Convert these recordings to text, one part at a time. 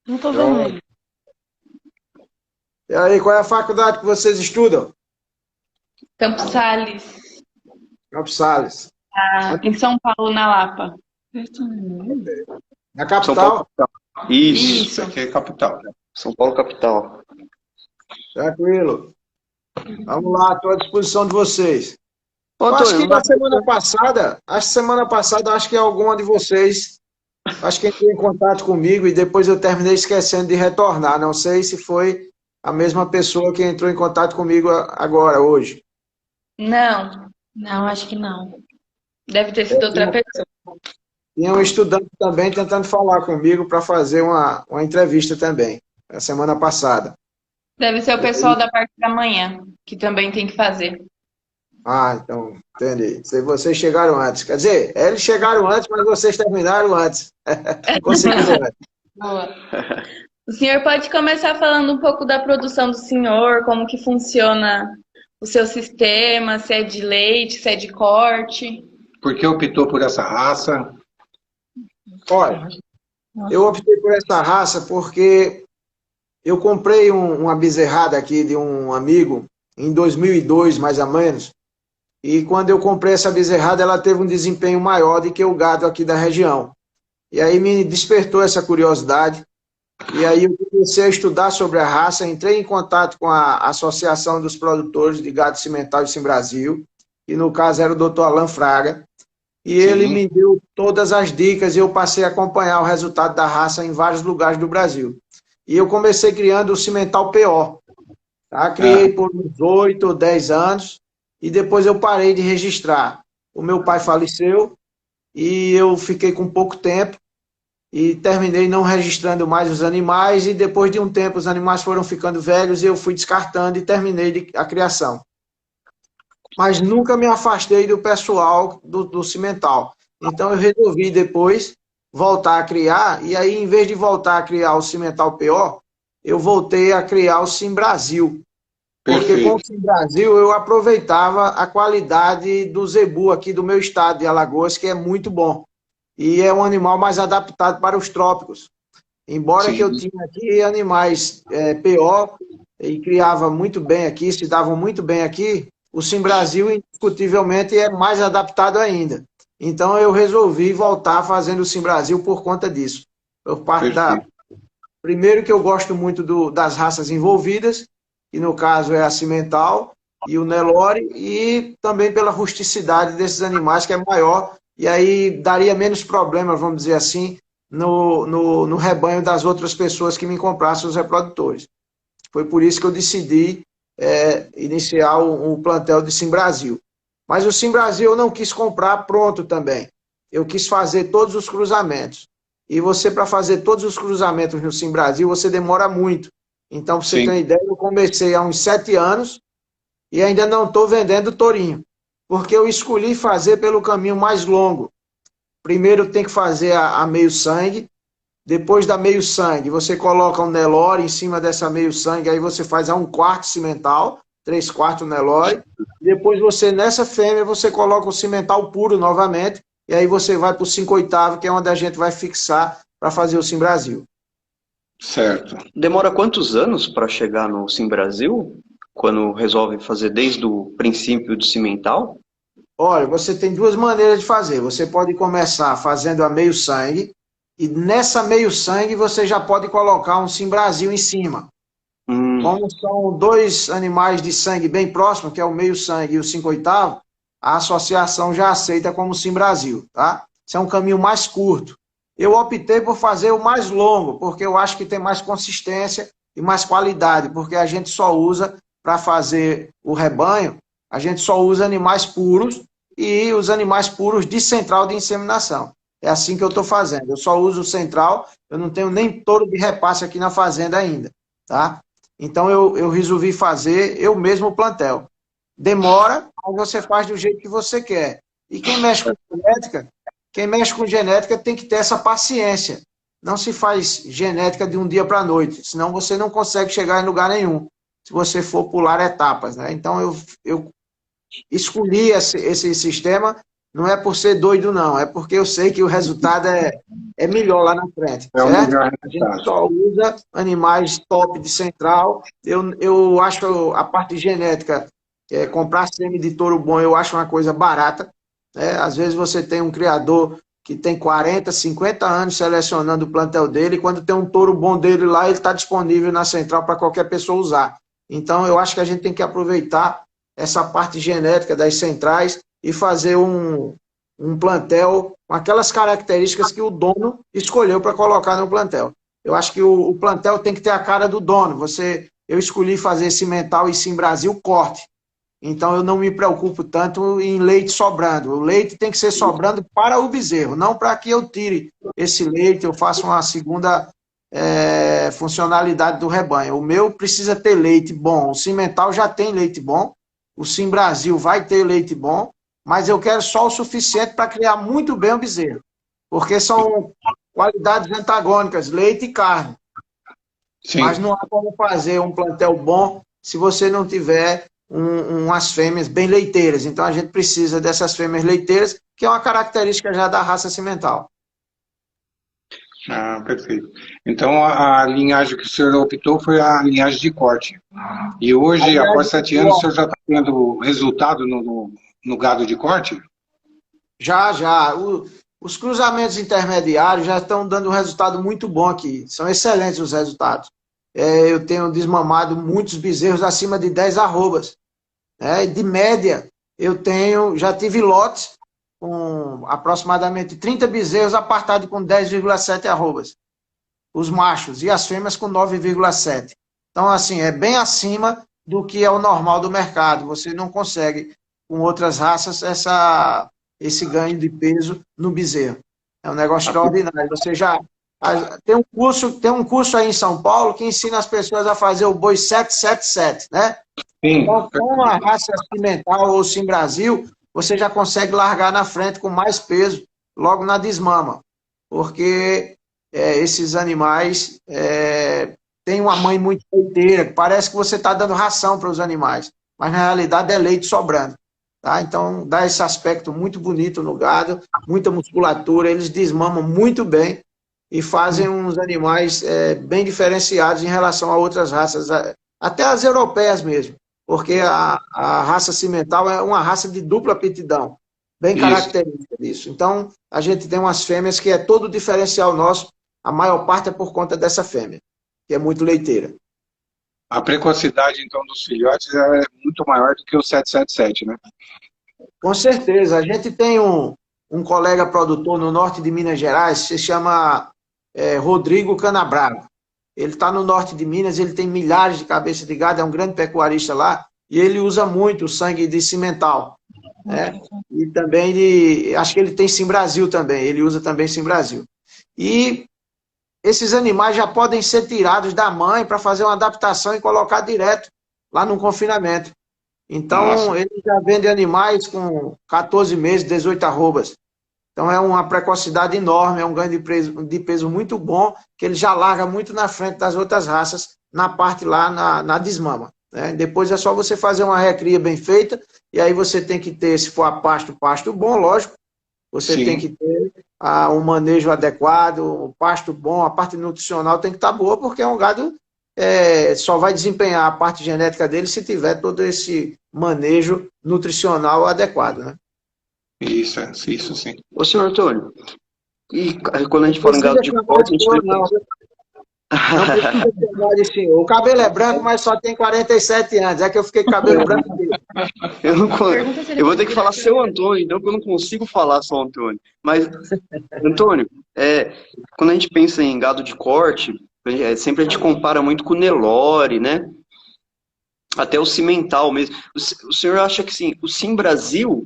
Não tô vendo Joia. ele. E aí, qual é a faculdade que vocês estudam? Campos Sales, Campos Sales. em Onde- São Paulo, na Lapa. Na São Paulo capital? capital. Isso Isso. aqui é capital. São Paulo, capital. Tranquilo. Vamos lá, estou à disposição de vocês. Ô, Eu acho Antônio, que na semana passada, acho que alguma de vocês, acho que entrou em contato comigo e depois eu terminei esquecendo de retornar. Não sei se foi a mesma pessoa que entrou em contato comigo agora, hoje. Não, não, acho que não. Deve ter sido outra pessoa. Tinha um estudante também tentando falar comigo para fazer uma entrevista também, na semana passada. Deve ser o E aí, pessoal da parte da manhã, que também tem que fazer. então, entendi. Se vocês chegaram antes. Quer dizer, eles chegaram antes, mas vocês terminaram antes. Conseguiram antes. Boa. O senhor pode começar falando um pouco da produção do senhor, como que funciona o seu sistema, se é de leite, se é de corte. Por que optou por essa raça? Olha, eu optei por essa raça porque eu comprei uma bezerrada aqui de um amigo em 2002, mais ou menos. E quando eu comprei essa bezerrada, ela teve um desempenho maior do que o gado aqui da região. E aí me despertou essa curiosidade. E aí eu comecei a estudar sobre a raça, entrei em contato com a Associação dos Produtores de Gado Cimental de Sim-Brasil, que no caso era o Dr. Alan Fraga, e ele Sim. me deu todas as dicas e eu passei a acompanhar o resultado da raça em vários lugares do Brasil. E eu comecei criando o Cimental PO. Tá? Criei por uns 8 ou 10 anos e depois eu parei de registrar. O meu pai faleceu e eu fiquei com pouco tempo e terminei não registrando mais os animais e depois de um tempo os animais foram ficando velhos e eu fui descartando e terminei a criação. Mas nunca me afastei do pessoal do cimental. Então eu resolvi depois voltar a criar e aí em vez de voltar a criar o Cimental PO, eu voltei a criar o Sim Brasil. Porque com o Perfeito. Sim Brasil eu aproveitava a qualidade do zebu aqui do meu estado de Alagoas, que é muito bom. E é um animal mais adaptado para os trópicos. Embora que eu Sim. tinha aqui animais PO e criava muito bem aqui, se davam muito bem aqui, o Sim Brasil indiscutivelmente é mais adaptado ainda. Então eu resolvi voltar fazendo o Sim Brasil por conta disso. Por parte da... Perfeito. Primeiro que eu gosto muito das raças envolvidas, que no caso é a Cimental e o Nelore, e também pela rusticidade desses animais, que é maior, e aí daria menos problemas, vamos dizer assim, no rebanho das outras pessoas que me comprassem os reprodutores. Foi por isso que eu decidi iniciar o plantel de Sim Brasil. Mas o Sim Brasil eu não quis comprar pronto também. Eu quis fazer todos os cruzamentos. E você, para fazer todos os cruzamentos no Sim Brasil, você demora muito. Então, para você ter Sim. uma ideia, eu comecei há uns 7 anos e ainda não estou vendendo tourinho. Porque eu escolhi fazer pelo caminho mais longo. Primeiro tem que fazer a meio sangue, depois da meio sangue, você coloca um Nelore em cima dessa meio sangue, aí você faz a 1/4 cimental, 3/4 Nelore, depois você, nessa fêmea, você coloca o cimental puro novamente, e aí você vai para o 5/8, que é onde a gente vai fixar para fazer o Sim Brasil. Certo. Demora quantos anos para chegar no Sim Brasil? Quando resolve fazer desde o princípio do cimental? Olha, você tem duas maneiras de fazer. Você pode começar fazendo a meio sangue, e nessa meio sangue você já pode colocar um Sim Brasil em cima. Como são dois animais de sangue bem próximos, que é o meio sangue e o 5/8, a associação já aceita como Sim Brasil, tá? Isso é um caminho mais curto. Eu optei por fazer o mais longo, porque eu acho que tem mais consistência e mais qualidade, porque a gente só usa para fazer o rebanho, a gente só usa animais puros e os animais puros de central de inseminação. É assim que eu estou fazendo. Eu só uso central, eu não tenho nem touro de repasse aqui na fazenda ainda, tá? Então eu resolvi fazer eu mesmo o plantel. Demora, mas você faz do jeito que você quer. E quem mexe com genética tem que ter essa paciência. Não se faz genética de um dia para a noite, senão você não consegue chegar em lugar nenhum, se você for pular etapas, né? Então eu escolhi esse sistema não é por ser doido, não. É porque eu sei que o resultado é melhor lá na frente, É o certo? melhor A gente resultado. só usa animais top de central. Eu acho a parte genética, comprar sêmen de touro bom, eu acho uma coisa barata. Né? Às vezes você tem um criador que tem 40, 50 anos selecionando o plantel dele, e quando tem um touro bom dele lá, ele está disponível na central para qualquer pessoa usar. Então, eu acho que a gente tem que aproveitar essa parte genética das centrais e fazer um plantel com aquelas características que o dono escolheu para colocar no plantel. Eu acho que o plantel tem que ter a cara do dono. Eu escolhi fazer cimental e Sim Brasil corte. Então eu não me preocupo tanto em leite sobrando. O leite tem que ser sobrando para o bezerro, não para que eu tire esse leite, eu faça uma segunda funcionalidade do rebanho. O meu precisa ter leite bom. O cimental já tem leite bom, o Sim Brasil vai ter leite bom, mas eu quero só o suficiente para criar muito bem o bezerro, porque são qualidades antagônicas, leite e carne. Sim. Mas não há como fazer um plantel bom se você não tiver umas fêmeas bem leiteiras. Então a gente precisa dessas fêmeas leiteiras, que é uma característica já da raça cimental. Ah, perfeito. Então a linhagem que o senhor optou foi a linhagem de corte. E hoje, após 7 anos, o senhor já está tendo resultado no gado de corte? Já. Os cruzamentos intermediários já estão dando um resultado muito bom aqui. São excelentes os resultados. Eu tenho desmamado muitos bezerros acima de 10 arrobas. De média, já tive lotes com aproximadamente 30 bezerros apartados com 10,7 arrobas. Os machos e as fêmeas com 9,7. Então, assim, é bem acima do que é o normal do mercado. Você não consegue, com outras raças, esse ganho de peso no bezerro. É um negócio extraordinário. Você já tem um curso aí em São Paulo que ensina as pessoas a fazer o boi 777, né? Sim. Então, com a raça cimental ou Sim Brasil, você já consegue largar na frente com mais peso logo na desmama, porque esses animais têm uma mãe muito leiteira, parece que você está dando ração para os animais, mas na realidade é leite sobrando. Tá? Então, dá esse aspecto muito bonito no gado, muita musculatura, eles desmamam muito bem e fazem uns animais bem diferenciados em relação a outras raças, até as europeias mesmo, porque a raça cimental é uma raça de dupla aptidão, bem característica disso. Então, a gente tem umas fêmeas que é todo o diferencial nosso, a maior parte é por conta dessa fêmea, que é muito leiteira. A precocidade, então, dos filhotes é muito maior do que o 777, né? Com certeza. A gente tem um colega produtor no norte de Minas Gerais, se chama Rodrigo Canabrava. Ele está no norte de Minas, ele tem milhares de cabeças de gado, é um grande pecuarista lá, e ele usa muito o sangue de cimental. Né? E também, acho que ele tem Sim Brasil também, ele usa também Sim Brasil. E esses animais já podem ser tirados da mãe para fazer uma adaptação e colocar direto lá no confinamento. Então, ele já vende animais com 14 meses, 18 arrobas. Então, é uma precocidade enorme, é um ganho de peso muito bom, que ele já larga muito na frente das outras raças, na parte lá, na desmama. Né? Depois é só você fazer uma recria bem feita, e aí você tem que ter, se for a pasto bom, lógico, você tem que ter um manejo adequado, o pasto bom, a parte nutricional tem que estar boa, porque é um gado só vai desempenhar a parte genética dele se tiver todo esse manejo nutricional adequado, né? Isso sim. Ô, senhor Antônio, e quando a gente fala em gado de corte, a gente... Não precisa chamar de senhor. O cabelo é branco, mas só tem 47 anos. É que eu fiquei com cabelo branco dele. Eu vou ter que falar seu Antônio, então, porque eu não consigo falar só Antônio. Mas, Antônio, quando a gente pensa em gado de corte, sempre a gente compara muito com o Nelore, né? Até o cimental mesmo. O senhor acha que sim, o Sim Brasil,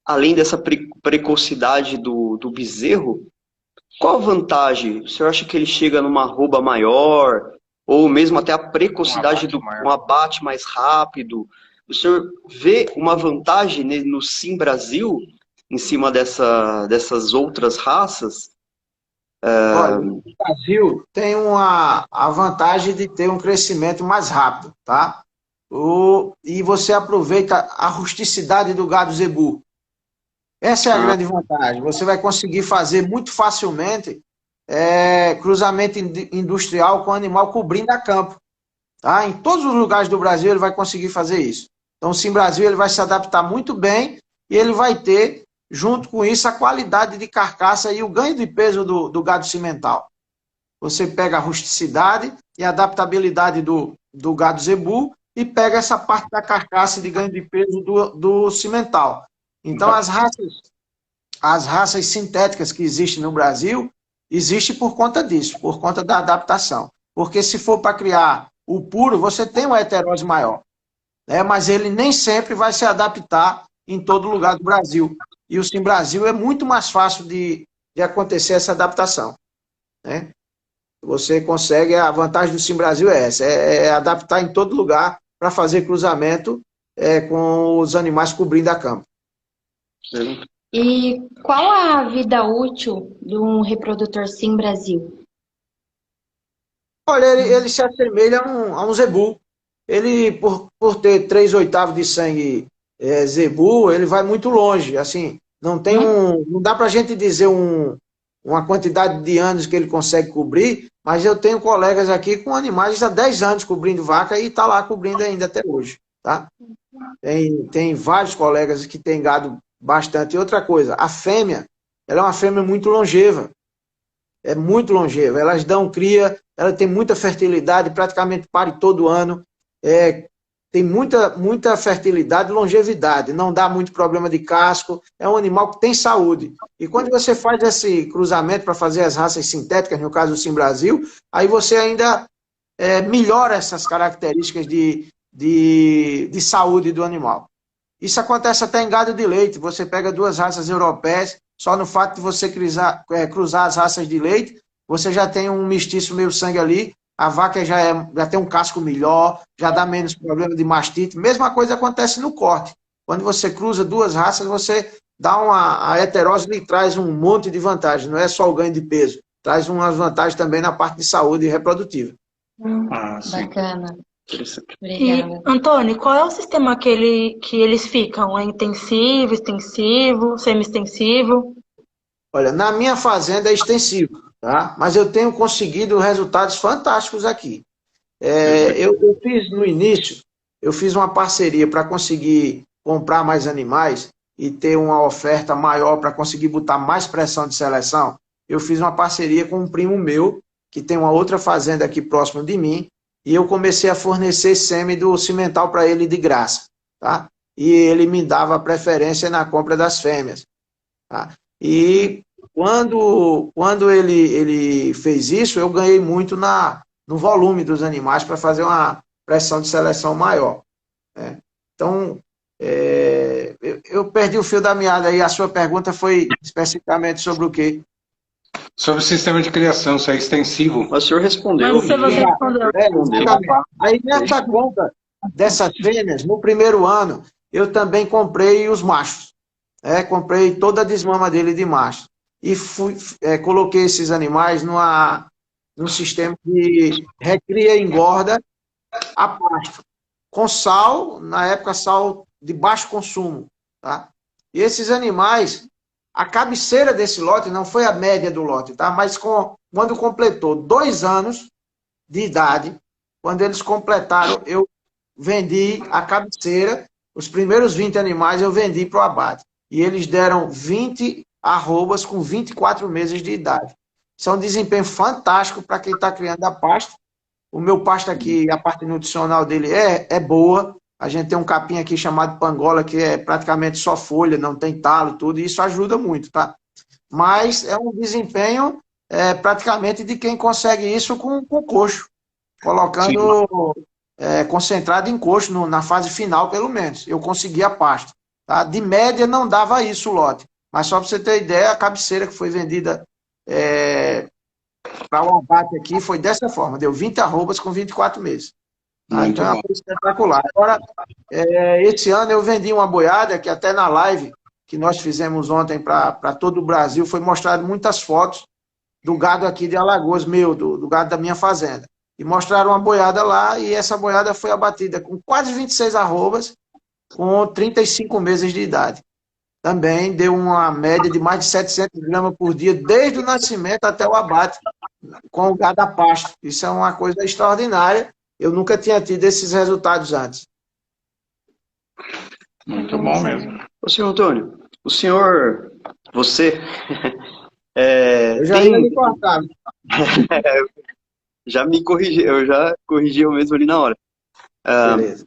além dessa precocidade do bezerro, qual a vantagem? O senhor acha que ele chega numa arroba maior, ou mesmo até a precocidade um abate mais rápido? O senhor vê uma vantagem no Sim Brasil em cima dessas outras raças? Olha, o Brasil tem a vantagem de ter um crescimento mais rápido, tá? E você aproveita a rusticidade do gado zebu. Essa é a grande vantagem. Você vai conseguir fazer muito facilmente cruzamento industrial com animal cobrindo a campo. Tá? Em todos os lugares do Brasil ele vai conseguir fazer isso. Então o Sim Brasil ele vai se adaptar muito bem e ele vai ter, junto com isso, a qualidade de carcaça e o ganho de peso do gado cimental. Você pega a rusticidade e a adaptabilidade do gado zebu e pega essa parte da carcaça de ganho de peso do cimental. Então as raças sintéticas que existem no Brasil, existem por conta disso, por conta da adaptação. Porque se for para criar o puro, você tem uma heterose maior. Né? Mas ele nem sempre vai se adaptar em todo lugar do Brasil. E o Sim Brasil é muito mais fácil de acontecer essa adaptação. Né? Você consegue, a vantagem do Sim Brasil é essa, é adaptar em todo lugar para fazer cruzamento com os animais cobrindo a campo. E qual a vida útil de um reprodutor Sim Brasil? Olha, ele se assemelha a um zebu. Ele, por ter 3/8 de sangue zebu, ele vai muito longe. Assim, não dá para a gente dizer uma quantidade de anos que ele consegue cobrir, mas eu tenho colegas aqui com animais há 10 anos cobrindo vaca e está lá cobrindo ainda até hoje. Tá? Tem vários colegas que têm gado bastante. E outra coisa, a fêmea, ela é uma fêmea muito longeva. É muito longeva. Elas dão cria, ela tem muita fertilidade, praticamente pare todo ano. Tem muita fertilidade e longevidade. Não dá muito problema de casco. É um animal que tem saúde. E quando você faz esse cruzamento para fazer as raças sintéticas, no caso do Sim Brasil, aí você ainda melhora essas características de saúde do animal. Isso acontece até em gado de leite. Você pega duas raças europeias, só no fato de você cruzar as raças de leite, você já tem um mestiço meio sangue ali, a vaca já tem um casco melhor, já dá menos problema de mastite. Mesma coisa acontece no corte. Quando você cruza duas raças, você dá a heterose lhe traz um monte de vantagens, não é só o ganho de peso, traz umas vantagens também na parte de saúde reprodutiva. Bacana. E, Antônio, qual é o sistema que eles ficam? É intensivo, extensivo, semi-extensivo? Olha, na minha fazenda é extensivo, tá? Mas eu tenho conseguido resultados fantásticos aqui. Eu fiz no início, eu fiz uma parceria para conseguir comprar mais animais e ter uma oferta maior para conseguir botar mais pressão de seleção. Eu fiz uma parceria com um primo meu, que tem uma outra fazenda aqui próximo de mim, e eu comecei a fornecer sêmen do cimental para ele de graça, tá? E ele me dava preferência na compra das fêmeas, tá? E quando ele fez isso, eu ganhei muito no volume dos animais para fazer uma pressão de seleção maior, né? Então, eu perdi o fio da meada aí. A sua pergunta foi especificamente sobre o quê? Sobre o sistema de criação, se é extensivo. Mas o senhor respondeu. Mas você respondeu. Aí nessa conta dessas fêmeas, no primeiro ano, eu também comprei os machos. Comprei toda a desmama dele de macho. E coloquei esses animais num sistema de recria e engorda a pasto. Com sal, na época sal de baixo consumo. Tá? E esses animais, a cabeceira desse lote não foi a média do lote, tá? Mas quando completou 2 anos de idade, quando eles completaram, eu vendi a cabeceira, os primeiros 20 animais eu vendi para o abate. E eles deram 20 arrobas com 24 meses de idade. Isso é um desempenho fantástico para quem está criando a pasto. O meu pasto aqui, a parte nutricional dele é boa. A gente tem um capim aqui chamado pangola, que é praticamente só folha, não tem talo, tudo, e isso ajuda muito, tá? Mas é um desempenho praticamente de quem consegue isso com coxo, colocando concentrado em coxo, na fase final, pelo menos. Eu consegui a pasto. Tá? De média não dava isso o lote. Mas só para você ter ideia, a cabeceira que foi vendida para o abate aqui foi dessa forma, deu 20 arrobas com 24 meses. Então é uma coisa espetacular. Agora, esse ano eu vendi uma boiada, que até na live que nós fizemos ontem para todo o Brasil, foi mostrado muitas fotos do gado aqui de Alagoas, do gado da minha fazenda. E mostraram uma boiada lá, e essa boiada foi abatida com quase 26 arrobas, com 35 meses de idade. também deu uma média de mais de 700 gramas por dia, desde o nascimento até o abate, com o gado a pasto. Isso é uma coisa extraordinária. Eu nunca tinha tido esses resultados antes. Muito bom mesmo. Ô, senhor Antônio, você... Eu já ia me cortar. Já me corrigi, eu já corrigi eu mesmo ali na hora. Beleza.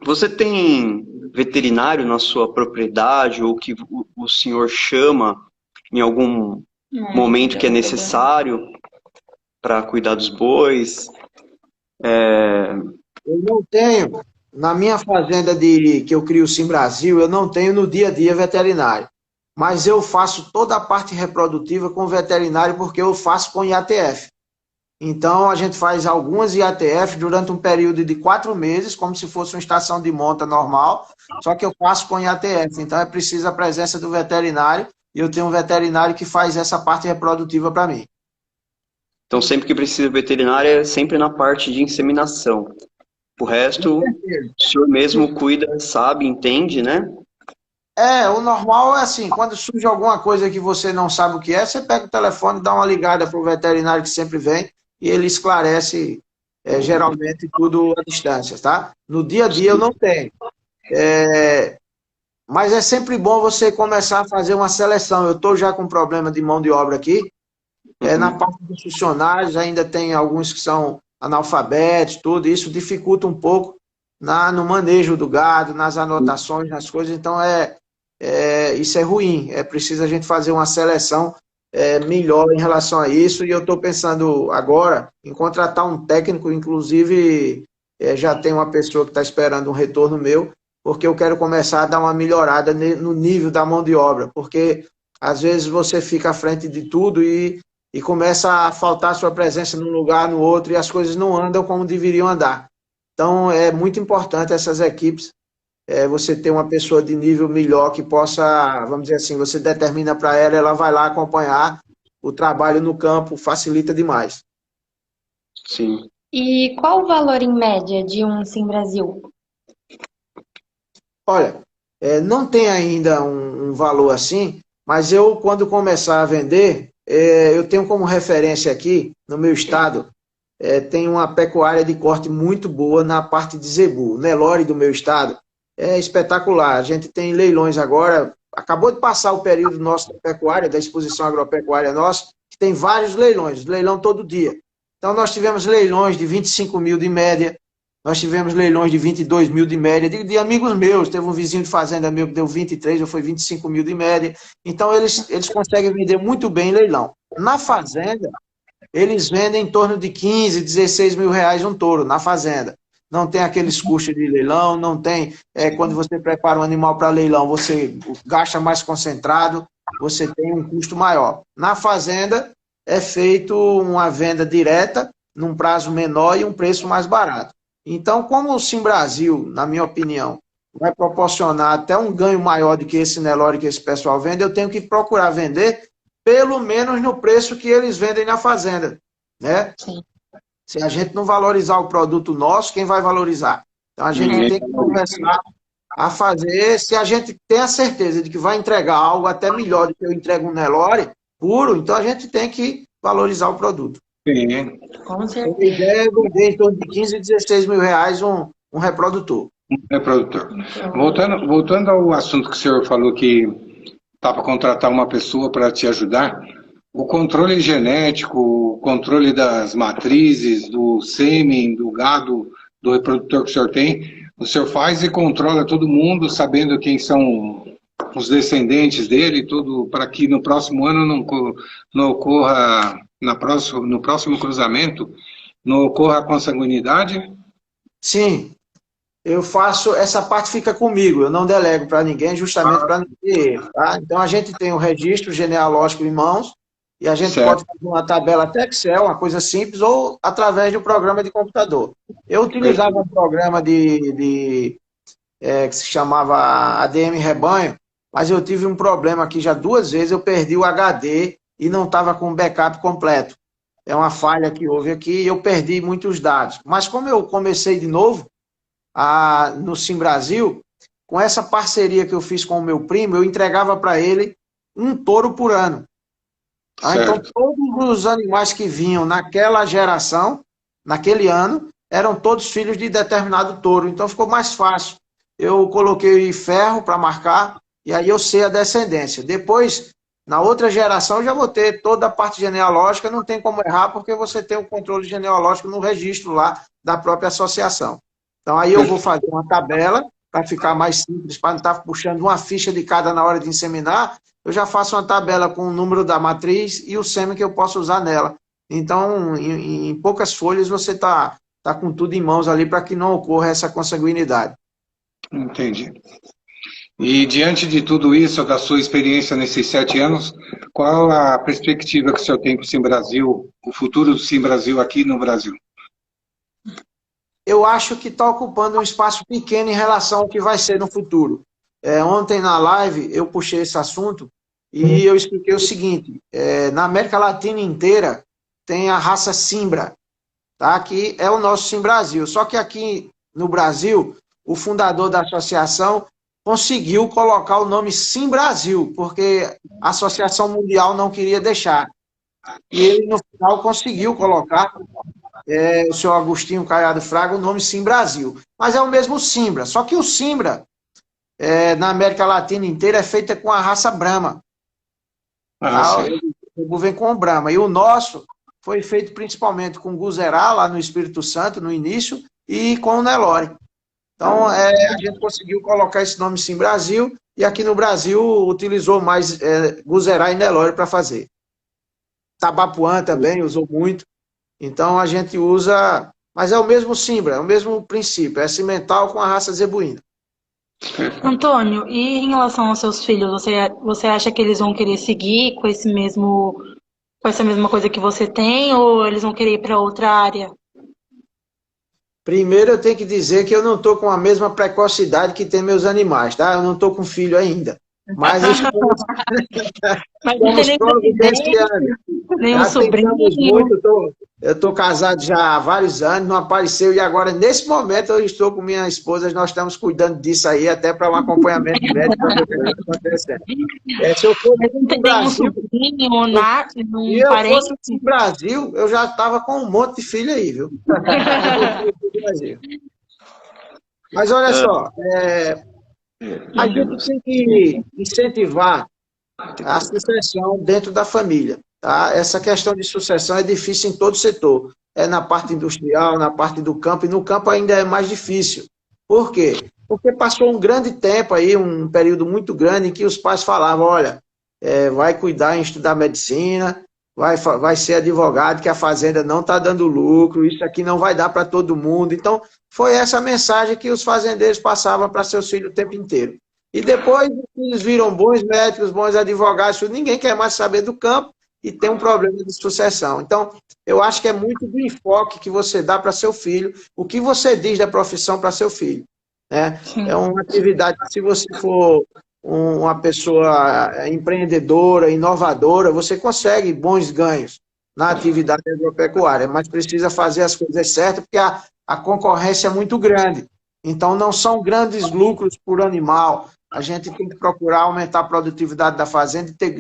Você tem veterinário na sua propriedade ou que o senhor chama em algum momento que é necessário para cuidar dos bois? Eu não tenho, na minha fazenda que eu crio o Sim Brasil, eu não tenho no dia a dia veterinário. Mas eu faço toda a parte reprodutiva com veterinário porque eu faço com IATF. Então, a gente faz algumas IATF durante um período de 4 meses, como se fosse uma estação de monta normal, só que eu faço com IATF. Então, é preciso a presença do veterinário, e eu tenho um veterinário que faz essa parte reprodutiva para mim. Então, sempre que precisa de veterinário, é sempre na parte de inseminação. O resto, o senhor mesmo cuida, sabe, entende, né? O normal é assim, quando surge alguma coisa que você não sabe o que é, você pega o telefone e dá uma ligada para o veterinário que sempre vem, e ele esclarece geralmente tudo à distância, tá? No dia a dia eu não tenho. Mas é sempre bom você começar a fazer uma seleção. Eu estou já com problema de mão de obra aqui. Na parte dos funcionários ainda tem alguns que são analfabetos, tudo. Isso dificulta um pouco no manejo do gado, nas anotações, nas coisas. Então, isso é ruim. É preciso a gente fazer uma seleção melhor em relação a isso, e eu estou pensando agora em contratar um técnico, inclusive já tem uma pessoa que está esperando um retorno meu, porque eu quero começar a dar uma melhorada no nível da mão de obra, porque às vezes você fica à frente de tudo e começa a faltar a sua presença num lugar, no outro, e as coisas não andam como deveriam andar. Então é muito importante essas equipes, você ter uma pessoa de nível melhor que possa, vamos dizer assim, você determina para ela, ela vai lá acompanhar o trabalho no campo, facilita demais. Sim. E qual o valor em média de um Sim Brasil? Olha, não tem ainda um valor assim, mas eu, quando começar a vender, eu tenho como referência aqui, no meu estado, tem uma pecuária de corte muito boa na parte de zebu. O Nelore do meu estado é espetacular. A gente tem leilões agora, acabou de passar o período nosso da pecuária, da exposição agropecuária nossa, que tem vários leilões, leilão todo dia. Então nós tivemos leilões de 25 mil de média, nós tivemos leilões de 22 mil de média, de amigos meus. Teve um vizinho de fazenda meu que deu 23, ou foi 25 mil de média. Então eles conseguem vender muito bem em leilão. Na fazenda, eles vendem em torno de 15, 16 mil reais um touro, na fazenda. Não tem aqueles custos de leilão, não tem... quando você prepara um animal para leilão, você gasta mais concentrado, você tem um custo maior. Na fazenda, é feito uma venda direta, num prazo menor e um preço mais barato. Então, como o Sim Brasil, na minha opinião, vai proporcionar até um ganho maior do que esse Nelore que esse pessoal vende, eu tenho que procurar vender pelo menos no preço que eles vendem na fazenda, né? Sim. Se a gente não valorizar o produto nosso, quem vai valorizar? Então, a gente tem que começar a fazer, se a gente tem a certeza de que vai entregar algo até melhor do que eu entrego um Nelore puro, então a gente tem que valorizar o produto. Sim. Com certeza. A ideia é vender em torno de 15 e 16 mil reais um reprodutor. Reprodutor. Voltando ao assunto que o senhor falou que está para contratar uma pessoa para te ajudar, o controle genético, o controle das matrizes, do sêmen, do gado, do reprodutor que o senhor tem, o senhor faz e controla todo mundo, sabendo quem são os descendentes dele, tudo, para que no próximo ano não ocorra, no próximo cruzamento, não ocorra a consanguinidade? Sim, eu faço, essa parte fica comigo, eu não delego para ninguém, justamente para não ter erro, tá? Então a gente tem o registro genealógico em mãos, e a gente pode fazer uma tabela até Excel, uma coisa simples, ou através de um programa de computador. Eu utilizava um programa que se chamava ADM Rebanho, mas eu tive um problema aqui já 2 vezes, eu perdi o HD e não estava com o backup completo. É uma falha que houve aqui e eu perdi muitos dados. Mas como eu comecei de novo no Sim Brasil, com essa parceria que eu fiz com o meu primo, eu entregava para ele um touro por ano. Tá? Então, todos os animais que vinham naquela geração, naquele ano, eram todos filhos de determinado touro. Então, ficou mais fácil. Eu coloquei ferro para marcar, e aí eu sei a descendência. Depois, na outra geração, eu já vou ter toda a parte genealógica, não tem como errar, porque você tem o controle genealógico no registro lá da própria associação. Então, aí eu vou fazer uma tabela, para ficar mais simples, para não estar puxando uma ficha de cada na hora de inseminar, eu já faço uma tabela com o número da matriz e o sêmen que eu posso usar nela. Então, em poucas folhas, você está com tudo em mãos ali para que não ocorra essa consanguinidade. Entendi. E diante de tudo isso, da sua experiência nesses 7 anos, qual a perspectiva que o senhor tem para o Sim Brasil, o futuro do Sim Brasil aqui no Brasil? Eu acho que está ocupando um espaço pequeno em relação ao que vai ser no futuro. Ontem na live eu puxei esse assunto e eu expliquei o seguinte, na América Latina inteira tem a raça Simbra, tá? Que é o nosso Sim Brasil. Só que aqui no Brasil, o fundador da associação conseguiu colocar o nome Sim Brasil, porque a Associação Mundial não queria deixar. E ele, no final, conseguiu colocar, o senhor Agostinho Caiado Fraga, o nome Sim Brasil. Mas é o mesmo Simbra, só que o Simbra, na América Latina inteira, é feita com a raça Brahma. O vem com o Brahma. E o nosso foi feito principalmente com Guzerá, lá no Espírito Santo, no início, e com o Nelore. Então, a gente conseguiu colocar esse nome Sim Brasil, e aqui no Brasil utilizou mais Guzerá e Nelore para fazer. Tabapuã também usou muito. Então, a gente usa... Mas é o mesmo Simbra, é o mesmo princípio, é cimental com a raça zebuína. Antônio, e em relação aos seus filhos, você acha que eles vão querer seguir com essa mesma coisa que você tem, ou eles vão querer ir para outra área? Primeiro, eu tenho que dizer que eu não estou com a mesma precocidade que tem meus animais, tá? Eu não estou com filho ainda. Mas estou... Mas providenciando. Nem sobrinho. Eu estou casado já há vários anos, não apareceu, e agora, nesse momento, eu estou com minha esposa, nós estamos cuidando disso aí, até para um acompanhamento médico para ver o que está acontecendo. Se eu fosse no Brasil, no Brasil, eu já estava com um monte de filho aí, viu? Mas olha só, a gente tem que incentivar a sucessão dentro da família. Tá? Essa questão de sucessão é difícil em todo setor. É na parte industrial, na parte do campo, e no campo ainda é mais difícil. Por quê? Porque passou um grande tempo aí, um período muito grande, em que os pais falavam, olha, vai cuidar em estudar medicina, vai ser advogado, que a fazenda não está dando lucro, isso aqui não vai dar para todo mundo. Então, foi essa mensagem que os fazendeiros passavam para seus filhos o tempo inteiro. E depois, os filhos viram bons médicos, bons advogados, ninguém quer mais saber do campo, e tem um problema de sucessão. Então, eu acho que é muito do enfoque que você dá para seu filho, o que você diz da profissão para seu filho. Né? É uma atividade que, se você for uma pessoa empreendedora, inovadora, você consegue bons ganhos na atividade agropecuária, mas precisa fazer as coisas certas, porque a concorrência é muito grande. Então, não são grandes lucros por animal. A gente tem que procurar aumentar a produtividade da fazenda e ter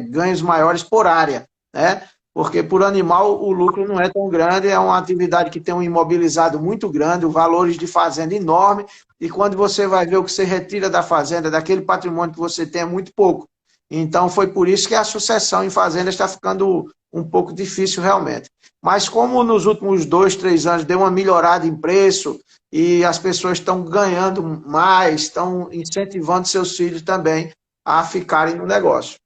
ganhos maiores por área, né? Porque por animal o lucro não é tão grande, é uma atividade que tem um imobilizado muito grande, valores de fazenda enorme, e quando você vai ver o que você retira da fazenda, daquele patrimônio que você tem, é muito pouco. Então foi por isso que a sucessão em fazenda está ficando um pouco difícil realmente. Mas como nos últimos 2, 3 anos deu uma melhorada em preço, e as pessoas estão ganhando mais, estão incentivando seus filhos também a ficarem no negócio.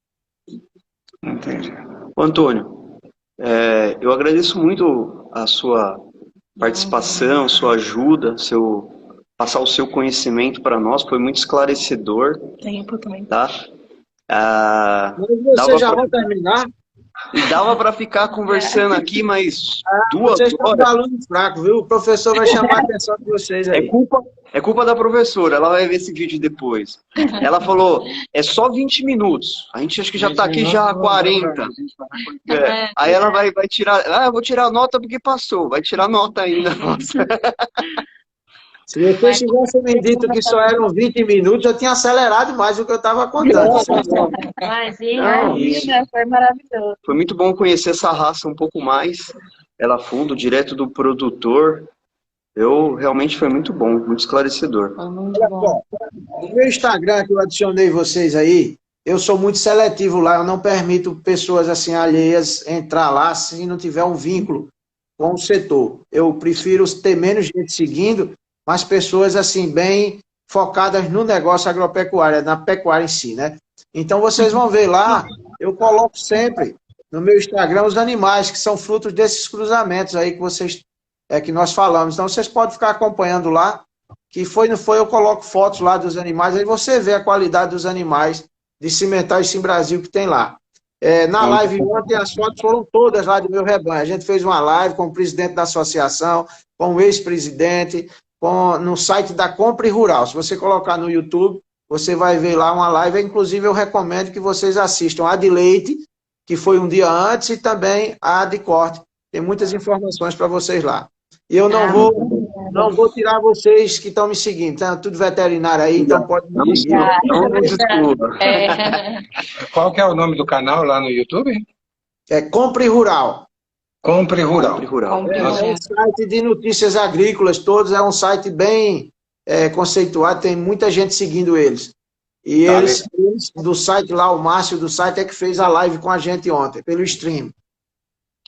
Entendi. Antônio, eu agradeço muito a sua participação, sua ajuda, passar o seu conhecimento para nós, foi muito esclarecedor. Tempo também. Tá? Mas você já vai terminar? E dava para ficar conversando aqui, mas 2 horas. Vocês estão alunos fracos, viu? O professor vai chamar a atenção de vocês aí. É culpa da professora, ela vai ver esse vídeo depois. Ela falou, é só 20 minutos. A gente acho que já está aqui já há 40. Aí ela vai tirar, eu vou tirar a nota porque passou. Vai tirar nota ainda. Nossa. Se vocês tivessem me dito que só eram 20 minutos, eu tinha acelerado mais do que eu estava contando. Imagina, foi maravilhoso. Foi muito bom conhecer essa raça um pouco mais, ela a fundo, direto do produtor. Realmente foi muito bom, muito esclarecedor. Olha só, no meu Instagram, que eu adicionei vocês aí, eu sou muito seletivo lá, eu não permito pessoas assim alheias entrar lá se não tiver um vínculo com o setor. Eu prefiro ter menos gente seguindo, mas pessoas assim bem focadas no negócio agropecuário, na pecuária em si, né? Então vocês vão ver lá, eu coloco sempre no meu Instagram os animais que são frutos desses cruzamentos aí que nós falamos. Então vocês podem ficar acompanhando lá, que não foi, eu coloco fotos lá dos animais, aí você vê a qualidade dos animais de Cimental e Sim Brasil que tem lá. Na live ontem, as fotos foram todas lá do meu rebanho. A gente fez uma live com o presidente da associação, com o ex-presidente, no site da Compre Rural. Se você colocar no YouTube, você vai ver lá uma live. Inclusive, eu recomendo que vocês assistam a de leite, que foi um dia antes, e também a de corte. Tem muitas informações para vocês lá. E eu não vou tirar vocês que estão me seguindo, tá? Tudo veterinário aí, então pode me seguir. Não desculpa. Qual que é o nome do canal lá no YouTube? Compre Rural. Compre Rural. Compre Rural. É um site de notícias agrícolas, todos, é um site bem conceituado, tem muita gente seguindo eles. E eles, do site lá, o Márcio do site, é que fez a live com a gente ontem, pelo stream.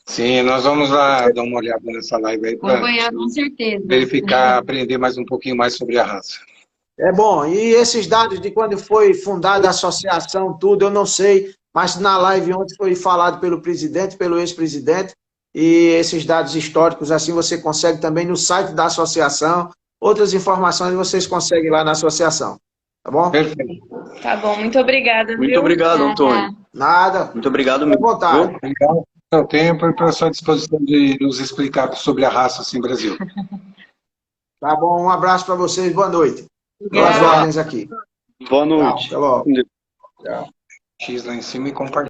Sim, nós vamos lá dar uma olhada nessa live aí para Acompanhar com certeza. verificar, aprender mais um pouquinho mais sobre a raça. É bom, e esses dados de quando foi fundada a associação, tudo, eu não sei, mas na live ontem foi falado pelo presidente, pelo ex-presidente, e esses dados históricos, assim, você consegue também no site da associação, outras informações vocês conseguem lá na associação, tá bom? Perfeito. Tá bom, muito obrigada. Muito obrigado, Antônio. Nada. Muito obrigado Fique à mesmo. vontade. Obrigado pelo tempo e pela sua disposição de nos explicar sobre a raça Sim Brasil. Tá bom, um abraço para vocês, boa noite. Boas ordens aqui. Boa noite. Tchau, até logo. X lá em cima e compartilhar.